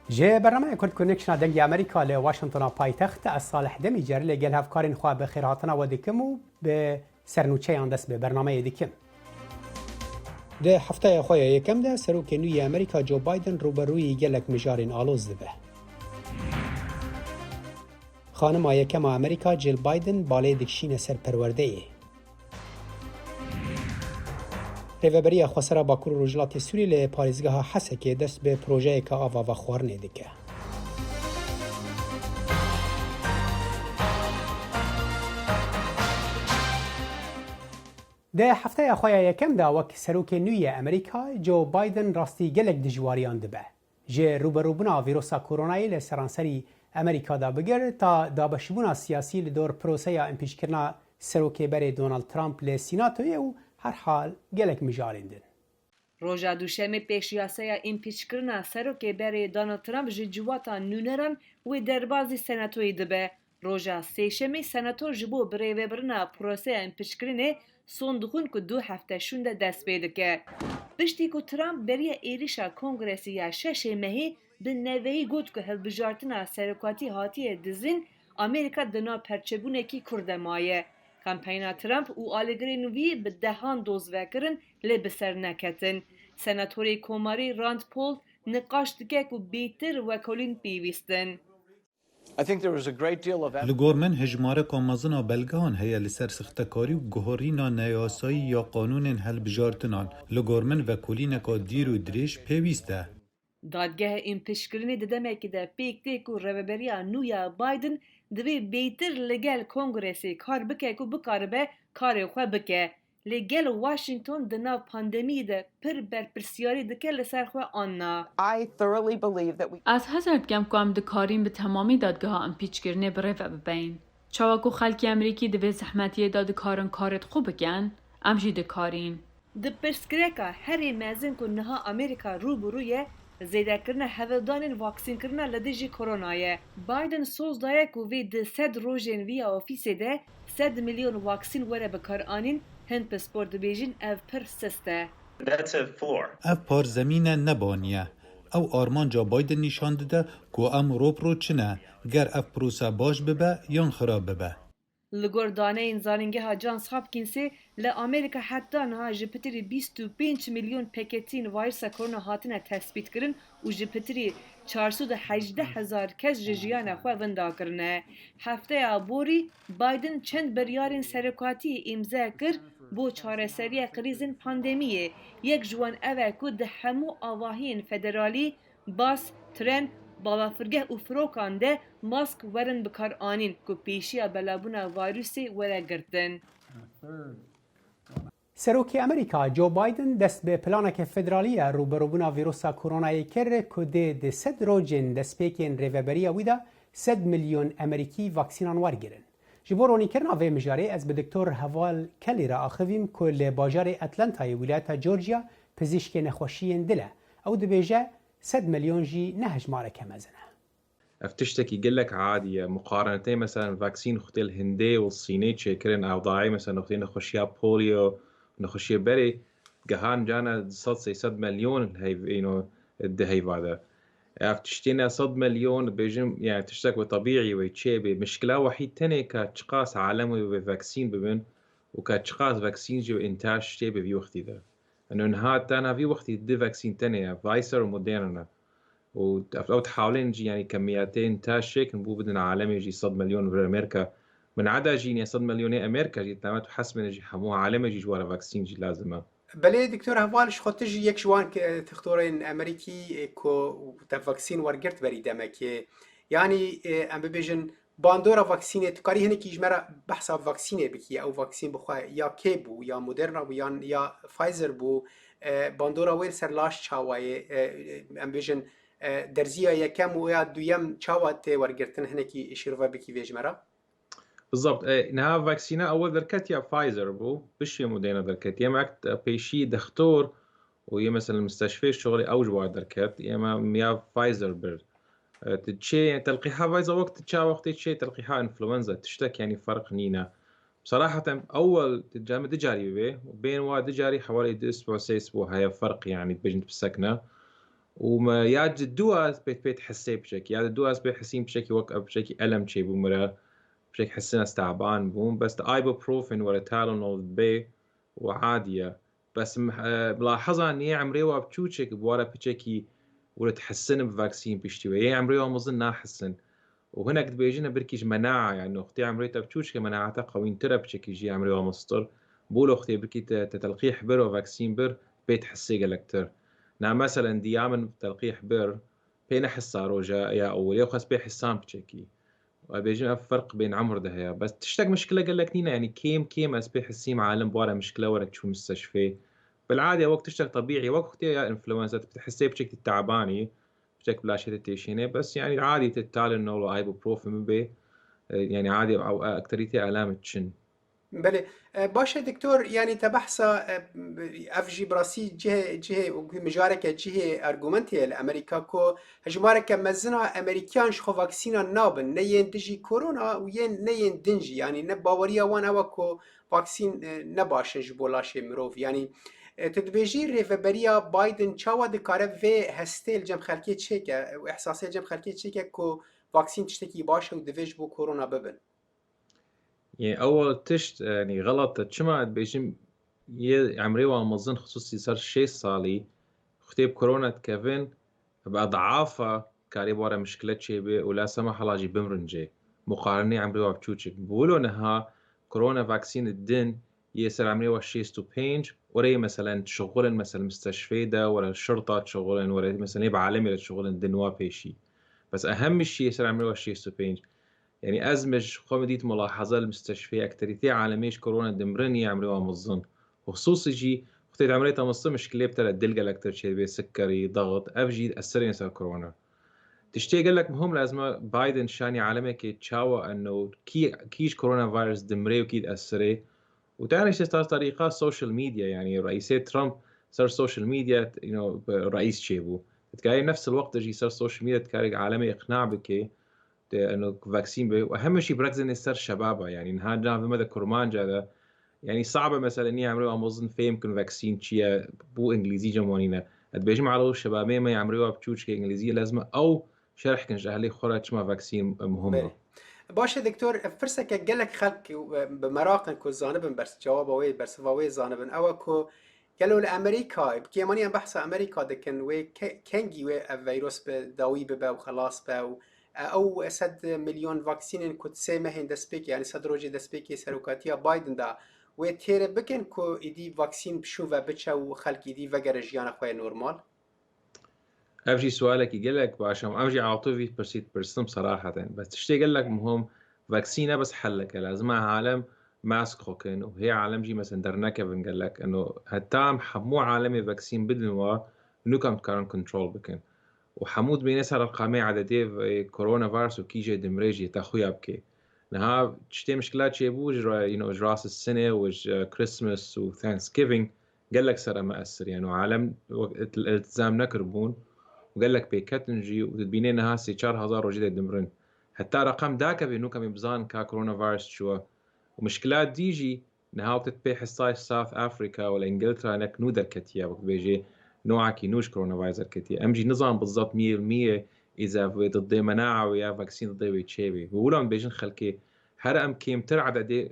جه برنامه کرد کنکشن دنگی امریکا ل واشنطن پایتخت از صالح دمی جر لگل هفکارین خواه به خیراتنا و دکم و به سرنوچه اندس به برنامه دکم. ده هفته خواه یکم ده سروک نوی امریکا جو بایدن روبروی گلک مجارین آلوز ده به. خانم یکم امریکا جیل بایدن باله دکشین سر پرورده ای. ریوبری خسرا باکور روجلات سوری ل پاریزگاه حسه که دست به پروژه که آوا و خوارنه دکه. ده هفته خواه یکم ده وک سروک نوی امریکا جو بایدن راستی گلک دجواریان ده به. جه روبروبنا ویروسا کرونایی لسرانسری امریکا دا بگر تا دابشبونا سیاسی لدور پروسه امپیش کرنا سروک بر دونالد ترامپ لسیناتوی و هر حال گلک مجاریندن. روژا دوشەمێ پێشیاسەیە ئیمپیچکردنا سەرۆکێ بەرێ دۆناڵد ترامپ ji civata nûneran wê derbasî senatoyê dibe. Roja sêşemê senator ji bo birêvebirina proseya împiçkirinê son dixwin ku 2 hefte şûn de dest pê dike. Piştî ku Trump beriya êrişa Kongresî ya 6 Mehê bi neveyî got ku hilbijartina serokatî hatiye dizin, Amerîka di nav perçebûnekî kur de maye. Kampanya Trump û alîgirên wî bi dehan doz vekirin lê bi ser neketin. Senatorê Komarî Rand Paul niqaş dike ku bêtir vekolîn pêwîstin. Li gor min hejmareka mezina belgehan heye li ser sixtekarî û guherîna neyasayî ya qanûnên helbijartinan. Li gor min vekolîneka dîr û dirêj pêwîst e. Dadgeha împişkirinê di demekî de pêk tê ku reveberiya nû ya Biden divê bêtir li gel Kongresê kar bike ku bikaribe karê xwe bike. Lê gel Washington di nav pandemiyê de pir berpirsyarî dike li ser xwe anna. Ez hezar dikem ku em dikarîn bi temamî dadgeha împîçkirinê bi rêve bibin. Çawa ku xelkê Amerîkî di vê zehmetiyê de dikarin karê xwe bikin, em jî dikarîn. Di pirsgirêka herê mezin ku niha Amerîka rûbirû ye, zêdekirina hevildanên vaksînkirina li dijî koronayê. Biden soz daye ku vê di 100 rojên vî ya ofîsê de 100 milyon vaksîn were bikaranîn, hin pispor dibêjin ev pir sist e. Ev parzemîne nebaniye. Ew armanca Biden nîşan dide ku em ropro çine, ger ev prosa baş bibe yan xirab bibe. Li gor daneyên zanîngeha Johns Hopkinsê li Amerîka heta niha ji pitirî 25 milyon peketîn vîrusa korona hatine tespîtkirin û ji pitirî 418,000 kes ji jiyana xwe winda kirine. Hefteya borî Biden çend biryarên serokatî îmza kir bo çareseriya krîzên pandemiyê. Yek ji wan ev e ku di hemû avahiyên federalî, bas, tren, balafirgeh û firokan de mask werin bikaranîn ku pêşiya belabûna vîrusê were girtin. سروک امریکا جو بایدن دست به پلانک فدرالی روبروبونا ویروسا کرونایی کر که ده 100 روزین دست پیکین ریوبری ویدا 100 میلیون امریکی واکسینان وارگیرن. جبورونی کرنا و مجاری از به دکتر هوال کلی را آخویم که لباجار اتلانتای ولایت جورجیا پزشک نخوشی دله او دبیجه 100 میلیون جی نهجماره کمزنه. افتشتكي يقول لك عادي مقارنتين مثلا فاكسين اختي الهندي والصيني تشكرن اوضاعي مثلا اختي نخشيا بوليو نخشيا بري جهان جانا صد 600 مليون هي هي بعد افتشتينا 100 مليون بيجم يعني تشتك طبيعي ويتشابه مشكله وحيد تاني كتشخاص عالمي وفاكسين ببن وكتشخاص فاكسين جو انتاج شتي في وقتي ده انه نهار تانا في وقتي دي فاكسين تاني فايزر وموديرنا أو تحاولين نجي يعني كمياتين تاشيك نبو بدنا عالمي يجي 100 مليون في أمريكا من عدا جيني 100 مليون أمريكا جي تمام تحس من يجي حموها عالمي يجي جوارا فاكسين جي لازمة. بله دکتر هوالش خود تجي یک جوان که تختارین امریکی کو تفاکسین ورگرت بریدمه که یعنی ام ببیجن باندورا واکسینه تکاری هنه کیج مرا بحثا واکسینه بکی او واکسین بخواه یا کی بو یا مدرنا بو یا فایزر بو باندورا ویل سر لاش چاوای ام ببیجن درزیه یکم و یا دویم چاوات ورگرتن هنه کی شیروا بکی ویجمرا؟ بالضبط انها فاكسينا اول دركت يا فايزر بو بش يا مودينا دركت يا معك بيشي دكتور ويا مثلا المستشفى شغلي او جوا دركت يا فايزر بر تشي تلقيها فايزر وقت تشا وقت تشي تلقيها انفلونزا تشتك يعني فرق نينا بصراحة اول تجامع دجاري به وبين واد دجاري حوالي اسبوع 6 اسبوع هي فرق يعني بجنت بالسكنة وما ياد الدواز بيت حسي بشكل ياد الدواز بيحسين بشكل وقف بشكل ألم شيء بمرة بشكل حسنا استعبان بوم بس ايبوبروفين ولا تالونول بي وعادية بس ملاحظة إن عمريوا بتشوشك بورا بشكل ولا تحسن بفاكسين بيشتوي عمريوا مظن ناحسن وهناك بيجينا بركيج مناعة يعني أختي عمريتا بتشوشك مناعتها قوين ترى بشكل جي عمريوا مصدر بولو أختي بركي تلقيح بر وفاكسين بر بيت حسي قلكتر نعم مثلا ديامن تلقيح بر بين حسا روجا يا أول يوخس بي حسام بشكي وبيجينا فرق بين عمر ده هي بس تشتاق مشكلة قال لك نينا يعني كيم أسبي حسيم عالم بورا مشكلة ورا تشوف مستشفى بالعادة وقت تشتاق طبيعي وقت اختي يا انفلونزا بتحسي بشكل تعباني بشكل بلا شيء تيشينه بس يعني عادي تتالنول وايبوبروفين بي يعني عادي أو أكتريتي آلام تشن بله باشه دکتور یعنی تبحثا افجی براسی جه مجارك جه ارگومنتی الامریکا کو هجمارك مزنا امریکانش خو واکسینا نابن نین دجی کرونا و ین نین دنجی یعنی نه باوریا وان او کو واکسین نباشه جبولاش مروف یعنی تدبیجی ریفبریا بایدن چاوا دکاره و هستل جم خلکی چیکه و احساسی جم خلکی چیکه کو واکسین تشتکی باشه و دویج بو کرونا ببن يعني أول تشت يعني غلط تشمعت بيجم عمري ومظن خصوصي صار شيء صالي اختيب كورونا كيفن بأضعافها كاريب ورا مشكلة شيء ولا سمح الله جي بمرنجي مقارنة عمري وبتشوتشك بقولوا إنها كورونا فاكسين الدين يصير عمري وشيء تو بينج وري مثلا شغلن مثلا مستشفى ده ولا الشرطة شغلن ولا مثلا يبقى عالمي شغلن دنوا بيشي بس أهم شيء يصير عمري وشيء تو بينج يعني أزمج خمديت ملاحظة المستشفى أكتريتي عالميش كورونا دمرني عمري مظن وخصوصي جي اختي عمريتها مصر مشكلة بتلا الدلقة أكتر شيء بسكري ضغط أفجي أثرين سا كورونا تشتي قال لك مهم لازم بايدن شاني عالمي كي تشاوى إنه كيش كورونا فيروس دمري وكي تأثري وتاني صار طريقة سوشيال ميديا يعني رئيسي ترامب صار سوشيال ميديا رئيس شيبو تكاي نفس الوقت جي صار سوشيال ميديا تكاري عالمي إقناع بكي انه فاكسين واهم شيء بركز انه صار شبابه يعني نهار بمدى كرمان جاده يعني صعبه مثلا اني يعملوا امازون في يمكن فاكسين شيء بو انجليزي جمونينا بيجمع على الشباب ما يعملوها بتشوش انجليزيه لازمه او شرح كنج اهلي خرج ما فاكسين مهمه باشه دكتور فرسك قال لك خلق بمراقن كو زانبن برس جواب وي برس وي زانبن او كو قالوا لامريكا بكيمانيا بحث امريكا دكن وي كنجي وي فيروس بداوي ببا وخلاص با او 100 مليون فاكسين كنت سيما هين دسبيك يعني صدروجي دسبيكي سروكاتيا بايدن دا وتير بكن كو ايدي فاكسين بشوفا بتشا وخلق ايدي فقر جيانا خويا نورمال ابجي سؤالك يقول لك باشا امجي على طول برسيت برسم صراحه بس تشتي قال لك مهم فاكسينه بس حلك لازم عالم ماسك خوكن وهي عالم جي مثلا درناك قال لك انه هتام حمو عالمي فاكسين بدن انه كم كان كنترول بكن وحمود بينسى رقمي عددي كورونا فيروس وكيجي دمريجي تاخويا بكي نها تشتي مشكلات شي بوج راس السنه وج كريسماس وثانكس جيفينج قال لك صار ما اثر يعني عالم الالتزام نكربون وقال لك بيكتنجي وتبينين هاسي 4000 وجدة دمرن حتى رقم داك بينو كم يبزان كا كورونا فيروس شو ومشكلات ديجي نها بتتبيح الصايش ساوث افريكا ولا انجلترا انك نودر كتيا وقت بيجي نوعك نوش كورونا فيروس كتيا امجي نظام بالضبط 100% اذا ضد مناعه ويا فاكسين ضد بيتشيبي بقولوا بيجن خلكي هر ام كيم ترعد دي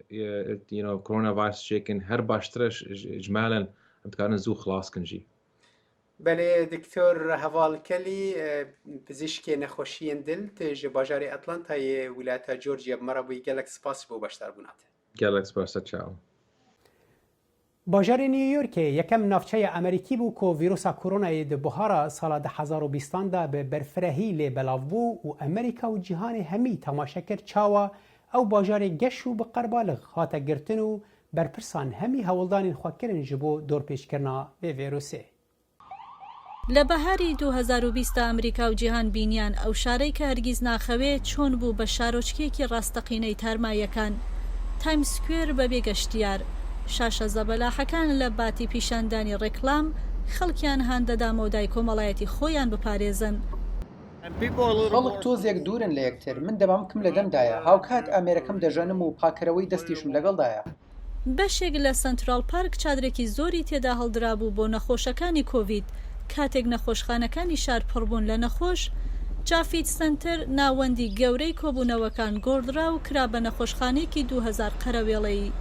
كورونا فيروس شيكن هر باشترش اجمالا بتكارن زو خلاص كنجي بله دكتور هوال كلي پزشکی نخوشی دل تج باجاری اتلانتای ولایت جورجیا مربوی گلک سپاس بو باشتر بونات گلک سپاس چاو باجار نیویورک یکم نافچه امریکی بو کو ویروس کرونا د بهار سال 2020 دا به برفرهی لی بلاوو و امریکا و جهان همی تماشاکر چاوا او باجار گشو به قربالغ هاتا گرتنو برپرسان همی هولدان خوکرن جبو دور پیش کرنا به ویروسه لە بەهاری 2020 ئەمریکا و جیهان بینیان ئەو شارەی کە هەرگیز ناخەوێت چۆن بوو بە شارۆچکێکی ڕاستەقینەی تارمایەکان تایم سکوێر بەبێ گەشتیار شاشە زەبەلاحەکان لە باتی پیشاندانی ڕێکلام خەڵکیان هاندەدا مۆدای کۆمەڵایەتی خۆیان بپارێزن خەڵک تۆزێک دوورن لە یەکتر من دەمامکم لە دەمدایە هاوکات ئامێرەکەم دەژەنم و پاکەرەوەی دەستیشم لەگەڵدایە بەشێک لە سنترال پارک چادرێکی زۆری تێدا هەڵدرا بوو بۆ نەخۆشەکانی کۆڤید کاتێک نەخۆشخانەکانی شار پڕبوون لە نەخۆش، جافید سنتەر ناوەندی گەورەی کۆبوونەوەکان گۆڕدرا و کرا بە نەخۆشخانەیەکی 2000 قەرەوێڵەیی.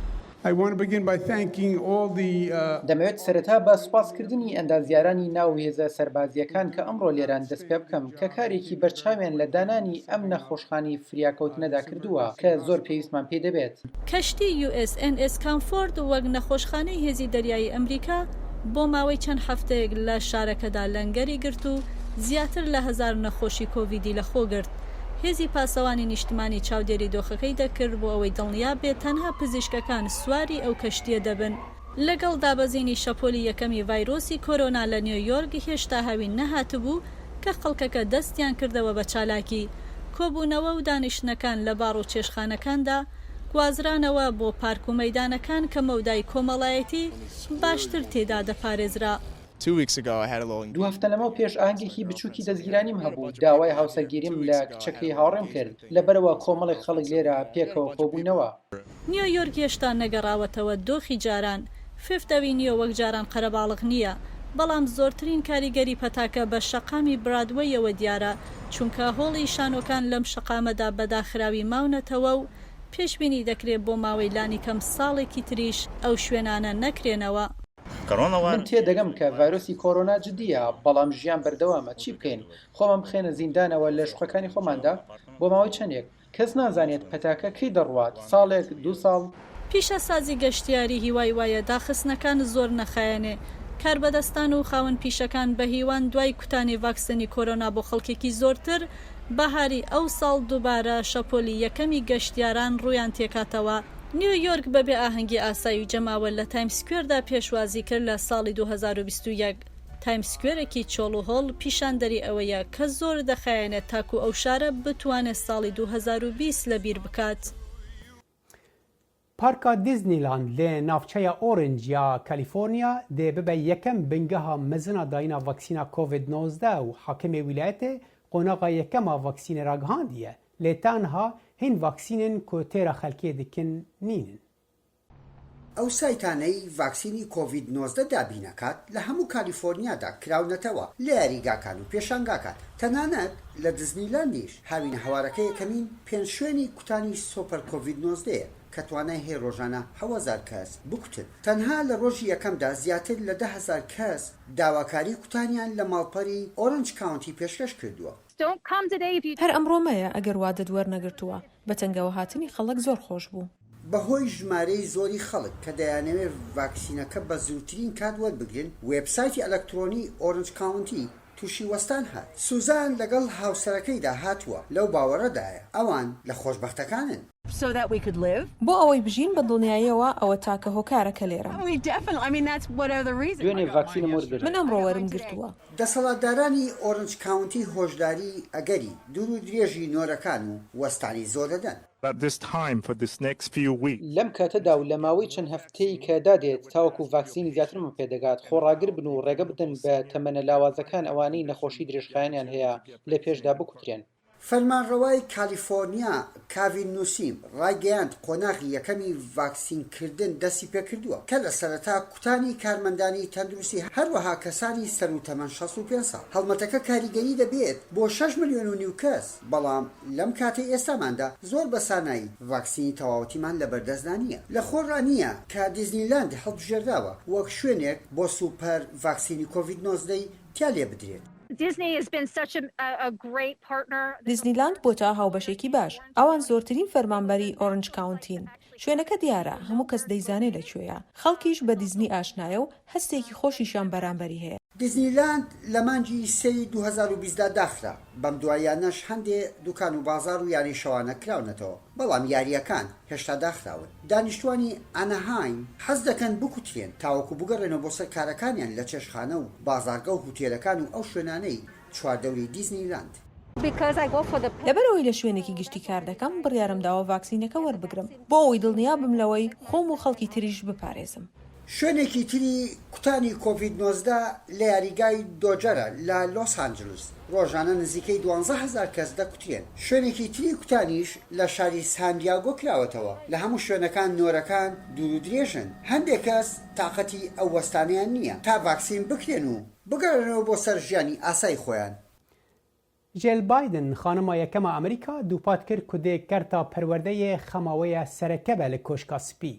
دەمەوێت سەرەتا بە سوپاسکردنی ئەندازیارانی ناو هێزە سەربازیەکان کە ئەمڕۆ لێران دەست پێ بکەم کە کارێکی بەرچاویان لە دانانی ئەم نەخۆشخانی فریاکەوتنەدا کردووە کە زۆر پێویستمان پێ دەبێت. کەشتی USNS کامفۆرد وەک نەخۆشخانەی هێزی دەریایی ئەمریکا بۆ ماوەی چەند هەفتەیەک لە شارەکەدا لەنگەری گرت و زیاتر لە 1000 نەخۆشی کۆڤیدی لەخۆ گرت. هێزی پاسەوانی نیشتمانی چاودێری دۆخەکەی دەکرد بۆ ئەوەی دڵنیا بێت تەنها پزیشکەکان سواری ئەو کەشتیە دەبن. لەگەڵ دابەزینی شەپۆلی یەکەمی ڤایرۆسی کۆرۆنا لە نیویۆرک هێشتا هاوین نەهاتبوو کە خەڵکەکە دەستیان کردەوە بە چالاکی. کۆبوونەوە و دانیشتنەکان لە باڕ و چێشخانەکاندا گوازرانەوە بۆ پارک و مەیدانەکان کە مەودای کۆمەڵایەتی باشتر تێدا دەپارێزرا. 2 هەفتە لەمەوە پێش ئاهەنگێکی بچووکی دەستگیرانیم هەبوو داوای هاوسەرگیریم لە کچەکەی هاوڕێم کرد لەبەرەوە کۆمەڵێک خەڵک لێرە پێکەوە کۆبوونەوە. نیویۆرک هێشتا نەگەڕاوەتەوە دۆخی جاران ففتەوی نییە وەک جاران قەرەباڵغ نییە، بەڵام زۆرترین کاریگەری پەتاکە بە شەقامی برادوەیەوە دیارە چونکە هۆڵی شانۆکان لەم شەقامەدا بەداخراوی ماونەتەوە و پێشبینی دەکرێت بۆ ماوەی لانی کەم ساڵێکی تریش ئەو شوێنانە نەکرێنەوە. من تێدەگەم کە ڤایرۆسی کۆرۆنا جدیە بەڵام ژیان بەردەوامە چی بکەین خۆمان بخێنە زیندانەوە لە شوقەکانی خۆماندا بۆ ماوەی چەندێک کەس نازانێت پەتاکە کەی دەڕوات ساڵێک 2 ساڵ. پیشە سازی گەشتیاری هیوای وایە داخستنەکان زۆر نەخایەنێ کاربەدەستان و خاوەن پیشەکان بە هیوان دوای کوتانی ڤاکسنی کۆرۆنا بۆ خەڵکێکی زۆرتر بەهاری ئەو ساڵ دووبارە شەپۆلی یەکەمی گەشتیاران ڕویان تێکاتەوە. نیویۆرک بەبێ ئاهەنگی ئاسایی و جەماوە لە تایمسکوێردا پێشوازی کرد لە ساڵی 2021. تایمسکوێرێکی چۆڵ و هۆڵ پیشاندەری ئەوەیە کە زۆر دەخایەنێت تاکو ئەو شارە بتوانێت ساڵی 2020 لەبیر بکات. پارکا دیزنیلاند لە ناوچەیە ئۆرنج یا کالیفۆرنیا دێ ببە یەکەم بنگەها مەزنە داینە ڤاکسینە کۆڤید-19 و حاکمێ ویلایەتێ قۆناغا یەکەما ڤاکسینە ڕاگەهاندیە لێ تانها هین ڤاکسینن کۆ تێرە خەلکێ دکن نینن. ئەو سایتانەی ڤاکسینی کۆڤید-19 دابینەکات لە هەموو کالیفۆرنیادا کراونەتەوە لە یاریگاکان و پێشانگاکان تەنانەت لە دیزنیلاندیش هاوینە هەوارەکە یەکەمین پێنج شوێنی کوتانی سۆپەر کۆڤید-19 کە توانای هەیە ڕۆژانە 1000 کەس بکوتن. تەنها لە ڕۆژی یەکەمدا زیاتر لە 10,000 کەس داواکاری کوتانیان لە ماڵپەری ئۆرنج کاونتی پێشکەش کردووە. هەر ئەمڕۆمەیە ئەگەر وادە دووەرنەگرتووە بە تەنگەوە هاتنی خەڵک زۆر خۆش بوو. بەهۆی ژمارەی زۆری خەڵک کە دەیانەوێت ڤاکسینەکە بە زووترین کات وەربگرن وێبسایتی ئەلەکترۆنی ئۆرنج کاونتی تووشی وەستان هات. سوزان لەگەڵ هاوسەرەکەیدا هاتووە لەو باوەڕەدایە ئەوان لە خۆشبەختەکانن. بۆ ئەوەی بژین بە دڵنیاییەوە ئەوە تاکە هۆکارەکە لێرە. دوێنێ ڤاکسینم وەرگرت. من ئەمڕۆ وەرم گرتووە. دەسەڵاتدارانی ئۆرنج کاونتی هۆشداری ئەگەری دوور و درێژی نۆرەکان و وەستانی زۆر دەدەن. لەم کاتەدا و لە ماوەی چەند هەفتەی کە دادێت تاوەکو ڤاکسینی زیاترمان پێدەگات خۆڕاگر بن و ڕێگە بدەن بە تەمەنە لاوازەکان ئەوانەی نەخۆشی درێژخایەنیان هەیە لە پێشدا بکوترێن. فەرمانڕەوای کالیفۆرنیا کاڤین نوسیم ڕایگەیاند قۆناغی یەکەمی ڤاکسینکردن دەستی پێکردووە کە لە سەرەتا کوتانی کارمەندانی تەندروستی هەروەها کەسانی سەر و تەمەن 65 ساڵ. هەڵمەتەکە کاریگەری دەبێت بۆ 6.5 ملیۆن کەس بەڵام لەم کاتەی ئێستاماندا زۆر بەسانایی ڤاکسینی تەواوەتیمان لە بەردەستدانیە. لە خۆڕانیە کە دیزنیلاند هەڵبژێرداوە وەک شوێنێک بۆ سوپەر ڤاکسینی کۆڤید-19 تیا لێ بدرێت. دیزنیلاند بۆتە هاوبەشێکی باش. ئەوان زۆرترین فەرمانبەری ئۆرنج کاونتین. شوێنەکە دیارە هەموو کەس دەیزانێت لەکوێیە. خەڵکیش بە دیزنی ئاشنایە و هەستێکی خۆشیشان بەرامبەری هەیە. دیزنیلاند لە مانگی 2020دا داخرا. بەم دوایانەش هەندێک دوکان و بازار و یاری شەوانە کراونەتەوە بەڵام یاریەکان هێشتا داخراون. دانیشتوانی ئەنەهایم حەز دەکەن بکوترێن تاوەکو بگەڕێنەوە بۆ سەر کارەکانیان لە چێشخانە و بازارگە و هوتێلەکان و ئەو شوێنانەی چواردەوری دیزنیلاند. لەبەرەوەی لە شوێنێکی گشتی کار دەکەم بڕیارم داوە ڤاکسینەکە وەربگرم بۆ ئەوەی دڵنیا بم لەوەی خۆم و خەڵکی تریش بپارێزم. شوێنێکی تری کوتانی کۆڤید-19 لە یاریگای دۆجەرە لە لۆس ئانجلس ڕۆژانە نزیکەی 12,000 کەس دەکوترێن. شوێنێکی تری کوتانیش لە شاری ساندیاگۆ کراوەتەوە. لە هەموو شوێنەکان نۆرەکان دوور و درێژن. هەندێک کەس تااقەتی ئەو وەستانیان نییە تا ڤاکسین بکرێن و بگەڕێنەوە بۆ سەر ژیانی ئاسای خۆیان. جیل بایدن خانما یەکەمە ئەمریکا دووپات کرد کو دێ کەرتا پەروەردەیە خەماوەیە سەرەکەبە لە کۆشکا سپی.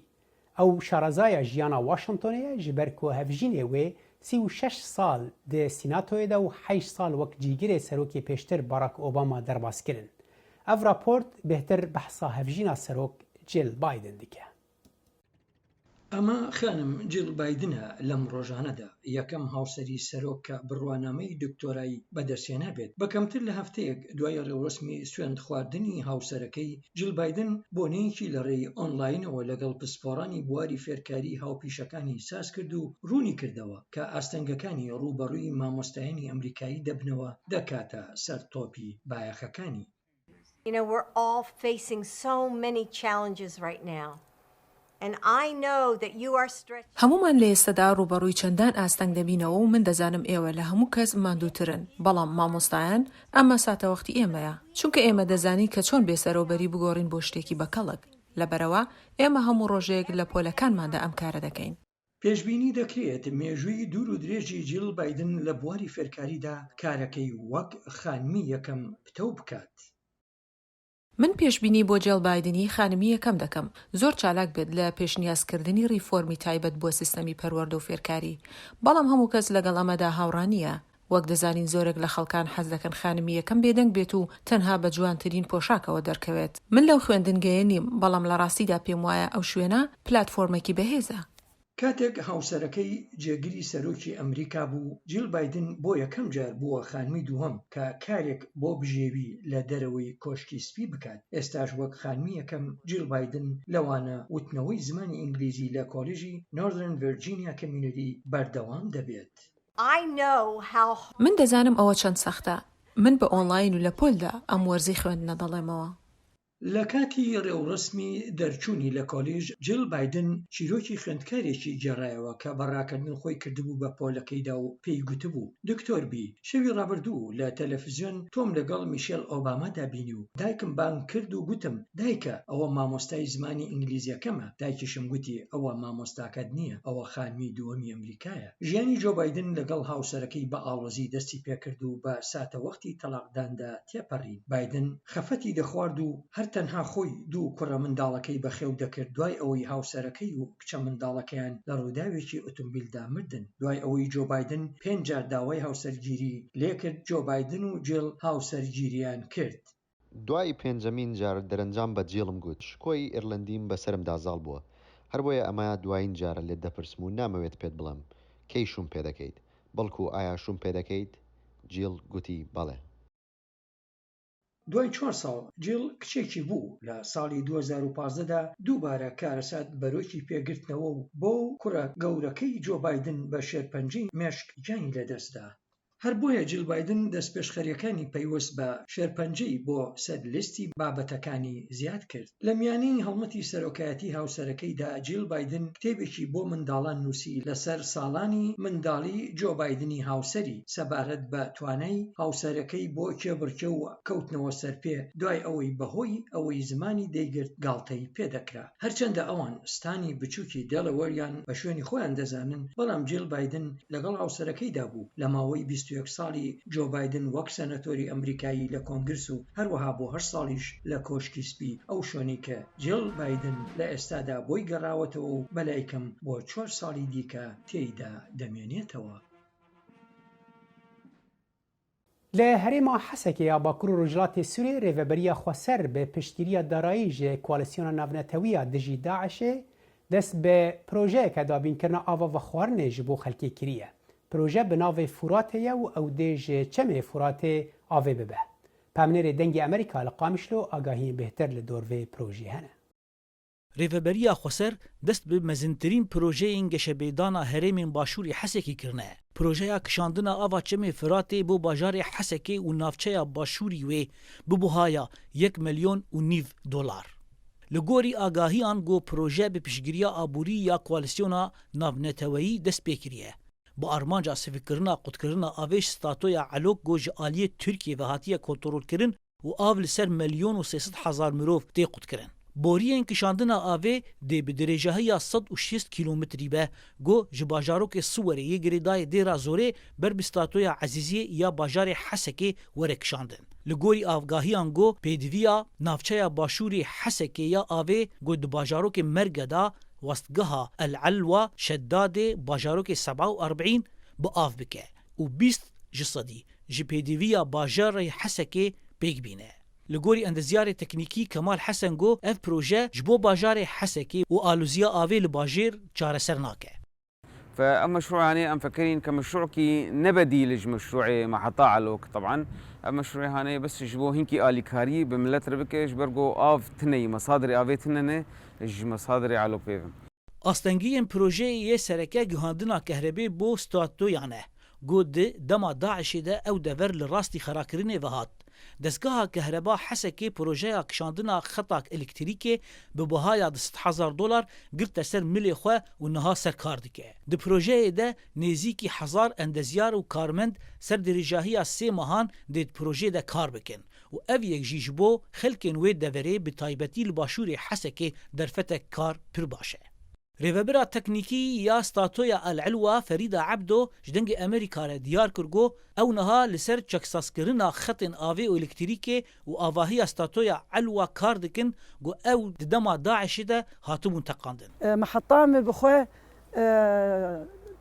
ئەو شارەزایە ژیانە واشنتۆنەیە ji ber ku hevjînê wê 36 sal di Sînatoyê de û 8 sal wek cîgirê serokê pêştir Barack Obama derbas kirin. Ev raport bêhtir behsa hevjîna serok Jill Biden dike. ئەمە خانم جیل بایدنە لەم ڕۆژانەدا یەکەم هاوسەری سەرۆک کە بڕوانامەی دکتۆرایی بەدەستێنا بێت. بەکەمتر لە هەفتەیەک دوای ڕێوەسمی سوێند خواردنی هاوسەرەکەی جیل بایدن بۆنەیەکی لە ڕێی ئۆنلاینەوە لەگەڵ پسپۆڕانی بواری فێرکاری هاوپیشەکانی ساز کرد و ڕوونی کردەوە کە ئاستەنگەکانی ڕوبەڕووی مامۆستایانی ئەمریکایی دەبنەوە دەکاتە سەر تۆپی بایەخەکانی. We're all facing so many challenges right now. هەمومان لە ئێستادا ڕوبەڕووی چەندان ئاستەنگ دەبینەوە و من دەزانم ئێوە لە هەموو کەس ماندووترن، بەڵام مامۆستایان ئەمە ساتەوەختی ئێمەیە، چونکە ئێمە دەزانین کە چۆن بێسەرۆبەری بگۆڕین بۆ شتێکی بەکەڵک. لەبەرەوە ئێمە هەموو ڕۆژێک لە پۆلەکانماندا ئەم کارە دەکەین. پێشبینی دەکرێت مێژووی دوور و درێژی جیل بایدن لە بواری فێرکاریدا کارەکەی وەک خانمی یەکەم پتە بکات. من پێشبینی بۆ جیل بایدنی خانمی یەکەم دەکەم زۆر چالاک بێت لە پێشنیازکردنی ریفۆرمی تایبەت بۆ سیستەمی پەروەردە و فێرکاری، بەڵام هەموو کەس لەگەڵ ئەمەدا هاوڕانیە. وەک دەزانین زۆرێک لە خەڵکان حەز دەکەن خانمی یەکەم بێدەنگ بێت و تەنها بە جوانترین پۆشاکەوە دەرکەوێت. من لەو خوێندنگەیە نیم، بەڵام لە ڕاستیدا پێم وایە ئەو شوێنە پلاتفۆرمێکی بەهێزە. کاتێک هاوسەرەکەی جێگیری سەرۆکی ئەمریکا بوو، جیل بایدن بۆ یەکەم جار بووە خانمی دووەم کە کارێک بۆ بژێوی لە دەرەوەی کۆشکی سپی بکات. ئێستاش وەک خانمی یەکەم جیل بایدن لەوانە وتنەوەی زمانی ئینگلیزی لە کۆلیژی نۆردرن ڤیرجینیا کەمیونیتی بەردەوام دەبێت. من دەزانم ئەوە چەند سەختە. من بە ئۆنلاین و لە پۆلدا ئەم وەرزی خوێندنە دەڵێمەوە. لە کاتی ڕێوڕسمی دەرچوونی لە کۆلیژ جیل بایدن چیرۆکی خوێندکارێکی گێڕایەوە کە بەڕاکردن خۆی کردبوو بە پۆلەکەیدا و پێی گوتبوو دکتۆر بی شەوی ڕابردوو لە تەلەڤیزیۆن تۆم لەگەڵ میشێل ئۆبامادا بینی و دایکم بانگ کرد و گوتم دایکە ئەوە مامۆستای زمانی ئینگلیزیەکەمە. دایکیشم گوتی ئەوە مامۆستاکەت نییە، ئەوە خانمی دووەمی ئەمریکایە. ژیانی جۆ بایدن لەگەڵ هاوسەرەکەی بە ئاڵۆزی دەستی پێکرد و بە ساتەوەختی تەلاقداندا تێپەڕی. بایدن خەفەتی دەخوارد و هەر تەنها خۆی دوو کوڕە منداڵەکەی بەخێو دەکرد دوای ئەوەی هاوسەرەکەی و کچە منداڵەکەیان لە ڕووداوێکی ئۆتۆمبیلدا مردن. دوای ئەوەی جۆ بایدن 5 جار داوای هاوسەرگیری لێکرد، جۆ بایدن و جیل هاوسەرگیریان کرد. دوای پێنجەمین جار دەرەنجام بە جیڵم گوت شکۆی ئێرلندیم بەسرم دازاڵ بووە، هەر بۆیە ئەمە دوایین جارە لێت دەپرسم و نامەوێت پێت بڵێم کەی شوم پێ دەکەیت، بەڵکو ئایا شوم پێ دەکەیت؟ جیل گوتی بەڵێ. دوای 4 ساڵ جیل کچێکی بوو. لە ساڵی 2015دا دووبارە کارەسات بەرۆکی پێگرتنەوە و بۆ کوڕە گەورەکەی جۆ بایدن بە شێرپەنجەی مێشک گیانی لەدەستدا. هەر بۆیە جیل بایدن دەستپێشخەریەکانی پەیوەست بە شێرپەنجەی بۆ سەر لیستی بابەتەکانی زیاد کرد. لە میانەی هەڵمەتی سەرۆکایەتی هاوسەرەکەیدا جیل بایدن کتێبێکی بۆ منداڵان نووسی لەسەر ساڵانی منداڵی جۆ بایدنی هاوسەری سەبارەت بە توانای هاوسەرەکەی بۆ کێبڕکێ و کەوتنەوە سەرپێ دوای ئەوەی بەهۆی ئەوەی زمانی دەیگرت گاڵتەی پێدەکرا. هەرچەندە ئەوان ستانی بچووکی دێڵەوەریان بە شوێنی خۆیان دەزانن، بەڵام جیل بایدن لەگەڵ هاوسەرەکەیدا بوو لە ماوەی 21 ساڵی جۆ بایدن وەک سەنەتۆری ئەمریکایی لە کۆنگرس و هەروەها بۆ 8 ساڵیش لە کۆشکی سپی، ئەو شوێنی کە جیل بایدن لە ئێستادا بۆی گەڕاوەتەوە و بەلایکەم بۆ 4 ساڵی دیکە تێیدا دەمێنێتەوە. لە هەرێما حەسەکە یا باکوور و ڕۆژهەڵاتی سوورێ ڕێڤەبەریە خۆسەر بە پشتگیریە دارایی ژێ کۆالسیۆنە ناونەتەویە دژی داعشێ دەست بە پرۆژەیەکە دابینکردنە ئاوا و خواردنێ ji بۆ خەلکێ کiriye. Proje bi navê Furatê û ew dê ji çemê Furatê avê bibe. Pemnêrê dengê Amerîka li Qamişlo agahiyên bêhter li dor vê projeyê hene. Rêveberiya Xweser dest bi mezintirîn projeyên geşebêdana herêmên başûrê Hesekê kirine. Projeya kişandina ava çemê Furatê bû bajarê Hesekê û navçeya başûrî wê bi buhaya $1,5 milyon. li gorî agahiyan got proje bi piştgiriya aborî ya koalîsyona navneteweyî dest pê kiriye. Bi armanca sivîkirina qutkirina avê ji statoya Elok got ji aliyê Tirkiye ve hatiye kontrolkirin û av li ser milyon û 300,000 mirov tê qutkirin. Boriyên kişandina avê dê bi dirêjahiya 106 kîlometrî be got ji bajarokê Siwerê yê girêdayê Dêra Zorê ber bi statoya Ezîziyê ya bajarê Hesekê were kişandin. Li gorî avgahiyan got pêdiviya navçeya başûrê Hesekê ya avê got di bajarokê Mergeda westgeha El Elwa Şeddadê bajarokê 47 bi av bike û 20 ji sedî ji pêdiviya bajarê Hesekê pêk bîne. Li gorî endezyarê teknîkî Kemal Hesen got ev proje ji bo bajarê Hesekê û alûziya avê li bajêr çareser nake. فالمشروع هاني أم فكرين كمشروع كي نبديل مشروع محطة علوك طبعا المشروع هاني بس جبو هنكي آلي كاري بملت ربكش برجو آف تني مصادر آفي تنني مصادر علوك بيفم. Astengiyên projeyê sereke gihandina kehrebê bo statoyane got di dema Daişê de ew dever li rastî xerakirinê ve hat. Destgeha kehreba Hesekê projeya kişandina xetak elektrîkê bi bihaya $100,000 girte ser milê xwe û niha serkar dike. Di projeyê de nêzîkî 1000 endezyar û karmend ser dirêjahiya 3 mehan dê projeyê de kar bikin û ev yek jî ji bo xelkên wê deverê bi taybetî li başûrê Hesekê derfetek kar pir baş e. Rêvebera teknîkî ya statoya El Elwa Ferîda Ebdo ji dengê Amerîka re diyar kir got ew niha li ser çeksazkirina xetên avê û elektrîkê û avahiya statoya Elwa kar dikin got ew di dema Daişê de hatibûn teqandin. محطة بخوي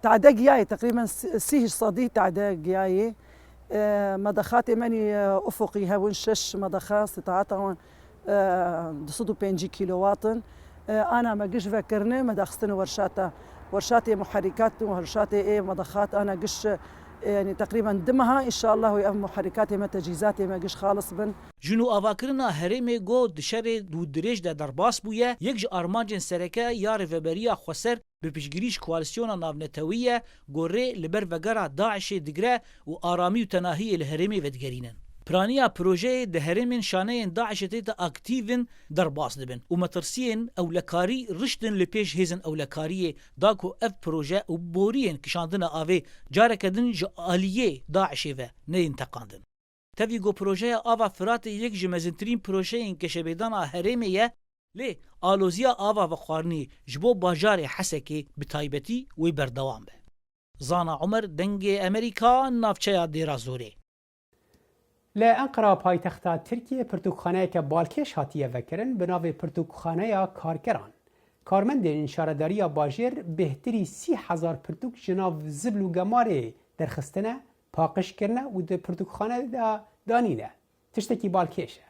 تعداء جاي تقريبا سيه صدي تعداء جاي مضخات ماني افقي هون شش مضخات استطاعتها دصدو 5 كيلو واط انا ما قش فكرنا مدخستن ورشاتي محركات وورشاتي ايه مضخات انا قش يعني تقريبا دمها ان شاء الله ويا محركاتي ما تجهيزاتي ما قش خالص بن جنو avakirina herêmê got di şerê dû dirêj de derbas bûye yek ji armancên sereke ya rêveberiya Xweser bi piştgirî ji koalîsyona navnetewî ye gorê li ber vegera Daişê digire û aramî û tenahiyê li herêmê vedigerînin. Piraniya projeyê di herêmên şaneyên Daişê tê de aktivin derbas dibin û metirsiyên ewlekarî riştin li pêş hêzin ewlekariyê da ku ev proje û boriyên kişandina avê careke din ji aliyê Daişê ve neyên teqandin. Tevî got projeya ava Firatê yek ji mezintirîn projeyên keşebêdana herêmê ye lê alôziya ava ve xwarinê ji bo bajarê Hesekê bi taybetî wê berdewam be. Zana Umer dengê Amerîka navçeya Dêra Zorê. Li Enqera paytexta Tirkiye pirtûkxaneyeke balkêş hatiye vekirin bi navê Pirtûkxaneya Karkeran. Karmendên şaredariya bajêr bêhtirî 30,000 pirtûk ji nav zibl û gemarê derxistine, paqijkirine û di pirtûkxane de danîne. Tiştekî balkêş e.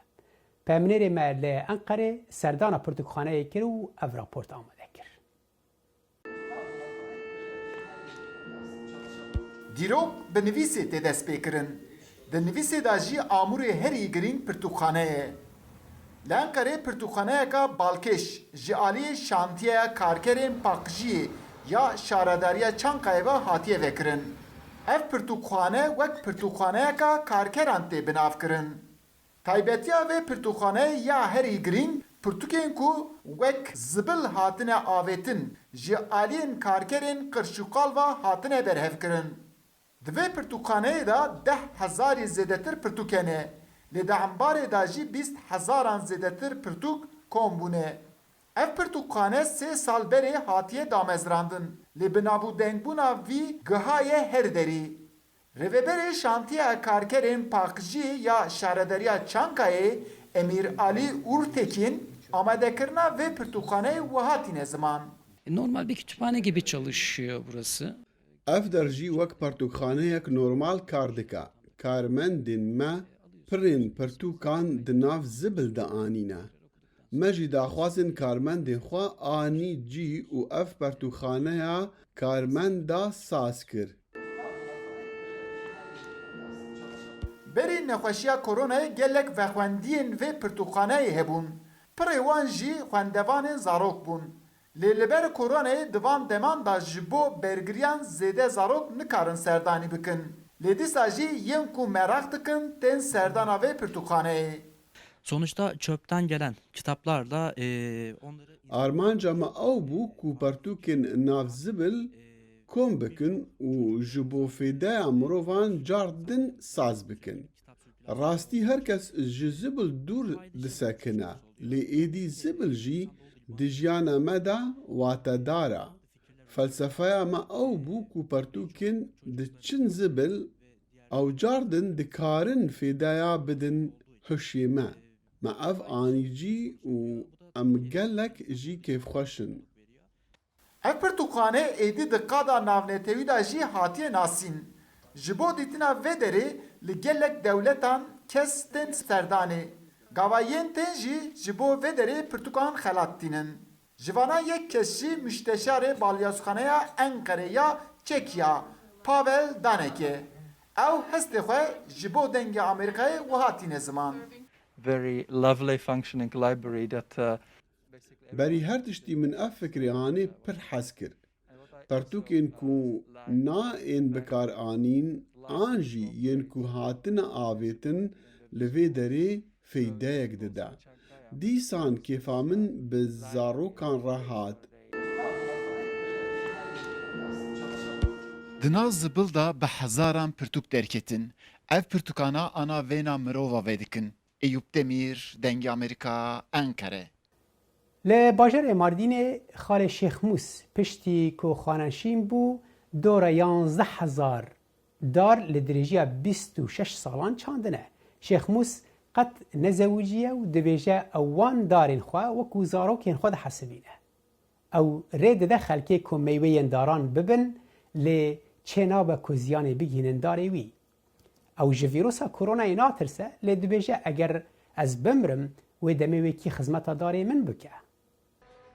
Pemnêrê me li Enqerê serdana pirtûkxaneyê kir û ev raport amade kir. Dîrok bi nivîsê tê dest pêkirin. Di nivîsê de jî amûrê herî girîng pirtûkxane ye. Li Enqerê pirtûkxaneyeka balkêş ji aliyê şantiyeya karkerên paqijiyê ya şaredariya Çankayê ve hatiye vekirin. Ev pirtûkxane wek pirtûkxaneyeka karkeran tê binavkirin. Taybetiya vê pirtûkxaneyê ya herî girîng pirtûkên ku wek zibil hatine avêtin ji aliyên karkerên qirşûqal ve hatine berhevkirin. Di vê pirtûkxaneyê de 10,000 zêdetir pirtûk hene. Lê di embarê de jî 20,000 zêdetir pirtûk kom bûne. Ev pirtûkxane 3 sal berê hatiye damezrandin. Lê bi navûdengbûna vî gihaye her derî. Rêveberê şantiya karkerên paqijiyê ya şaredariya Çankayê Emîr Ali Urtekin amadekirina vê pirtûkxaneyê wiha tîne ziman. Normal bir kütüphane gibi çalışıyor burası. Ev derjî wek pertûkxaneyek normal kar dike. Karmendên me pirên pirtûkan di nav zibil de anîne. Me jî daxwazin karmendên xwe anî cî û ev pertûkxaneya karmenda saz kir. Berî nexweşiya koronayê gelek vexwendiyên vê pirtûkxaneyê hebûn. Pirê wan jî xwendevanên zarok bûn. Lê li ber koronayê di van deman da ji bo bergiriyan zêde zarok nikarin serdanî bikin. Lê dîsa jî yên ku merak dikin tên serdana vê pirtûkxaneyê. Sonuçta çöpten gelen kitaplarla onları... Armanca me ew bû ku pertûkên navzibil kom bikin û ji bo fêdeya mirovan car din saz bikin. Rastî herkes ji zibil dûr disekine, lê êdî zibil jî di jiyana me de watedar e. Felsefeya me ew bû ku pertûkên diçin zibil ew car din dikarin fêdeya bidin hişê me. Me ev anîcî û em gelek jî kêfxweşin. Ev pirtûkxane êdî di qada navnetewî de jî hatiye nasîn. Ji bo dîtina vê derê li gelek dewletan kes tên serdanê. Gavayên tên jî ji bo vê derê pirtûkan xelatînin. Ji vana yek kes jî müşteşarê balyozxaneya Enqerê ya Çekya, Pavel Daneke. Ew hestê xwe ji bo dengê Amerîkayê wiha tîne ziman. Very lovely functioning library that Berî her tiştî min ev fikrê anê pir hez kir. Pertûkên ku na ên bikar anîn an jî yên ku hatine avêtin li vê derê feydeyek dide. Dîsan kêfa min bi zarokan re hat. Di nav zibil da bi hezaran pirtûk derketin. Ev pirtûkana ana vêna mirova vê dikin. Eyüp Demir, Dengê Amerîka, Enqere. Li bajarê Mardînê xalê Şêxmûs piştî ku xananşîn bû dora 11,000 dar li dirêjiya 26 salan çandine. Şêxmûs qet nezewiciye û dibêje ew wan darên xwe wekû zarokên xwe dihesibîne. Ew rê dide xelkê ku meyweyên daran bibin lê çênabe ku ziyanê bigînin darê wî. Ew ji vîrusa koronayê natirse lê dibêje eger ez bimrim wê demê wekî xizmeta darê min bike.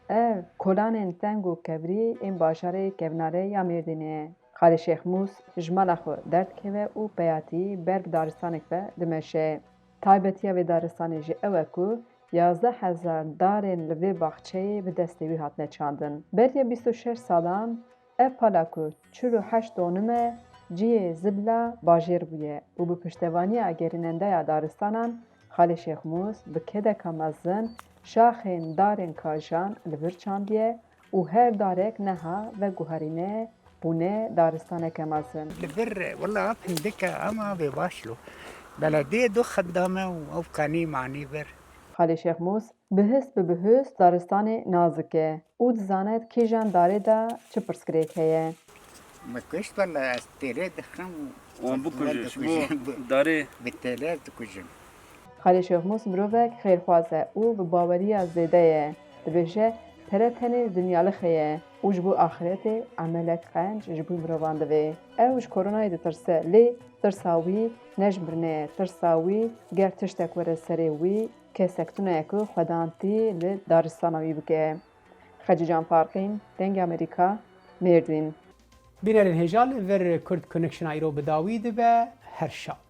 Ev kolanên teng û kevrî ên bajarê kevnarê ya Mêrdînê ye. Xalê Şêxmûs ji mala xwe derdkeve û peyatî ber bi daristanek ve dimeşe. Taybetiya vê daristanê jî ew e ku 11,000 darên li vê baxçeyê bi destê wî hatine çandin. Beriya 26 salan ev pala ku 48 donime ciyê zibla bajêr bûye û bi piştevaniya gerînendeya daristanan Xalê Şêxmûs bi kedeka mezin şaxên darên kajan li vir çandiye û her darek neha ve guherîne bûne daristaneke mezin. Li vir wela pindika ama vê baş lo. Belediyê du xeddame û ew kanî manî vir. Xalê Şêxmûs bihîst bi bihîst daristanê nazik e û dizanet kîjan darê de çi pirsgirêk heye. Me kuşt wela ez têrê dixim wan bikujî ji bo darê bi têlêr dikujim. Xalê Şêxmûs mirovek xêrxwaz e û bi baweriya zêde ye. Dibêje tere tenê dinyalix heye û ji bo axiretê emelek qenc ji bo mirovan divê. Ew ji koronayê ditirse lê tirsa wî ne ji mirinê ye. Tirsa wî ger tiştek were serê wî kesek tune ku xwedantî li daristana wî bike. Xecî Can Farqîn, Dengê Amerîka, Mêrdîn. Bînerên hêja li vir Kurd Connection îro bi dawî dibe her şat.